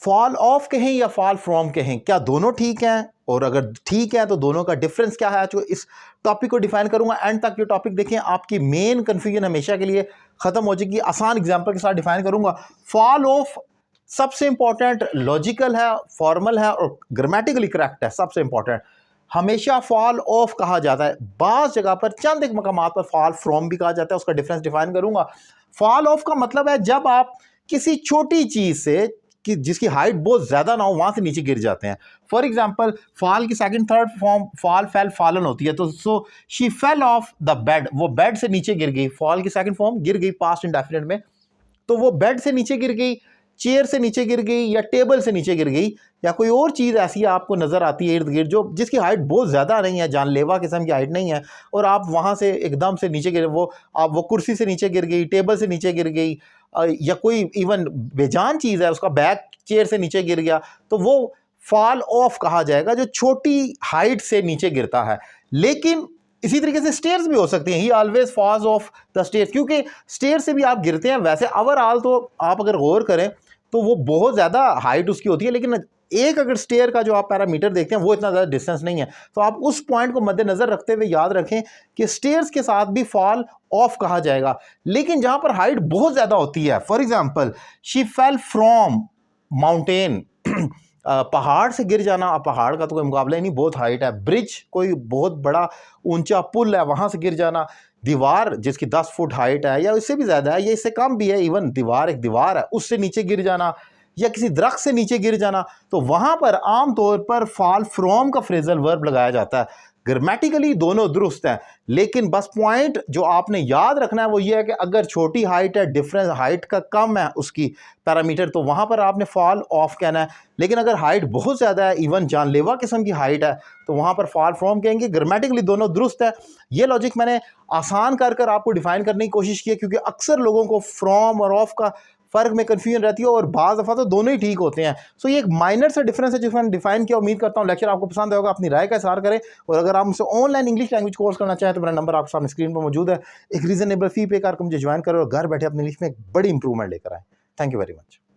Fall of कहें या fall from कहें, क्या दोनों ठीक हैं? और अगर ठीक है तो दोनों का डिफरेंस क्या है? जो इस टॉपिक को डिफाइन करूंगा, एंड तक ये टॉपिक देखें, आपकी मेन कंफ्यूजन हमेशा के लिए खत्म हो जाएगी। आसान एग्जांपल के साथ डिफाइन करूंगा। फॉल ऑफ सबसे इंपॉर्टेंट लॉजिकल है, फॉर्मल है और ग्रामेटिकली करेक्ट है। सबसे इंपॉर्टेंट हमेशा फॉल ऑफ कहा जाता है, बाज़ जगह पर चंद एक मकामात पर फॉल फ्रॉम भी कहा जाता है। उसका डिफरेंस डिफाइन करूंगा। फॉल ऑफ का मतलब है जब आप किसी छोटी चीज से कि जिसकी हाइट बहुत ज्यादा ना हो वहां से नीचे गिर जाते हैं। फॉर एग्जाम्पल फॉल की second third form fall fail fallen होती है, तो so she fell off the bed, वो बेड से नीचे गिर गई। फॉल की सेकंड फॉर्म गिर गई पास्ट इंडेफिनिट में, तो वो बेड से नीचे गिर गई, चेयर से नीचे गिर गई या टेबल से नीचे गिर गई, या कोई और चीज़ ऐसी आपको नज़र आती है इर्द गिर्द जो जिसकी हाइट बहुत ज़्यादा नहीं है, जानलेवा किस्म की हाइट नहीं है, और आप वहाँ से एकदम से नीचे गिर, वो कुर्सी से नीचे गिर गई, टेबल से नीचे गिर गई, या कोई इवन बेजान चीज़ है उसका बैग चेयर से नीचे गिर गया, तो वो फॉल ऑफ कहा जाएगा जो छोटी हाइट से नीचे गिरता है। लेकिन इसी तरीके से स्टेयर्स भी हो सकती हैं। ही always falls of the stairs, क्योंकि स्टेयर से भी आप गिरते हैं। वैसे ओवरऑल तो आप अगर गौर करें तो वो बहुत ज़्यादा हाइट उसकी होती है, लेकिन एक अगर स्टेयर का जो आप पैरामीटर देखते हैं वो इतना ज़्यादा डिस्टेंस नहीं है। तो आप उस पॉइंट को मद्देनजर रखते हुए याद रखें कि स्टेयर्स के साथ भी फॉल ऑफ कहा जाएगा। लेकिन जहां पर हाइट बहुत ज़्यादा होती है, for example she fell from mountain, पहाड़ से गिर जाना, पहाड़ का तो कोई मुकाबला ही नहीं, बहुत हाइट है। ब्रिज, कोई बहुत बड़ा ऊंचा पुल है, वहां से गिर जाना। दीवार जिसकी 10 फुट हाइट है या इससे भी ज़्यादा है या इससे कम भी है, इवन दीवार एक दीवार है उससे नीचे गिर जाना, या किसी दरख्त से नीचे गिर जाना, तो वहां पर आमतौर पर फॉल फ्रॉम का फ्रेजल वर्ब लगाया जाता है। ग्रामेटिकली दोनों दुरुस्त हैं, लेकिन बस पॉइंट जो आपने याद रखना है वो ये है कि अगर छोटी हाइट है, डिफरेंस हाइट का कम है उसकी पैरामीटर, तो वहां पर आपने फॉल ऑफ कहना है। लेकिन अगर हाइट बहुत ज़्यादा है, इवन जानलेवा किस्म की हाइट है, तो वहां पर फॉल फ्रॉम कहेंगे। ग्रामेटिकली दोनों दुरुस्त है। ये लॉजिक मैंने आसान कर आपको डिफाइन करने की कोशिश की है, क्योंकि अक्सर लोगों को फ्रॉम और ऑफ का फ़र्क में कन्फ्यूजन रहती है, और बाज़ दफ़ा तो दोनों ही ठीक होते हैं। सो ये एक माइनर सा डिफरेंस है जिसको मैंने डिफाइन किया। उम्मीद करता हूँ लेक्चर आपको पसंद होगा। अपनी राय का इज़हार करें, और अगर आप मुझसे ऑनलाइन इंग्लिश लैंग्वेज कोर्स करना चाहें तो मेरा नंबर आपके सामने स्क्रीन पर मौजूद है। एक रीजनेबल फी पे करके मुझे ज्वाइन करें और घर बैठे अपनी इंग्लिश में एक बड़ी इंप्रूवमेंट लेकर आएँ। Thank you very much.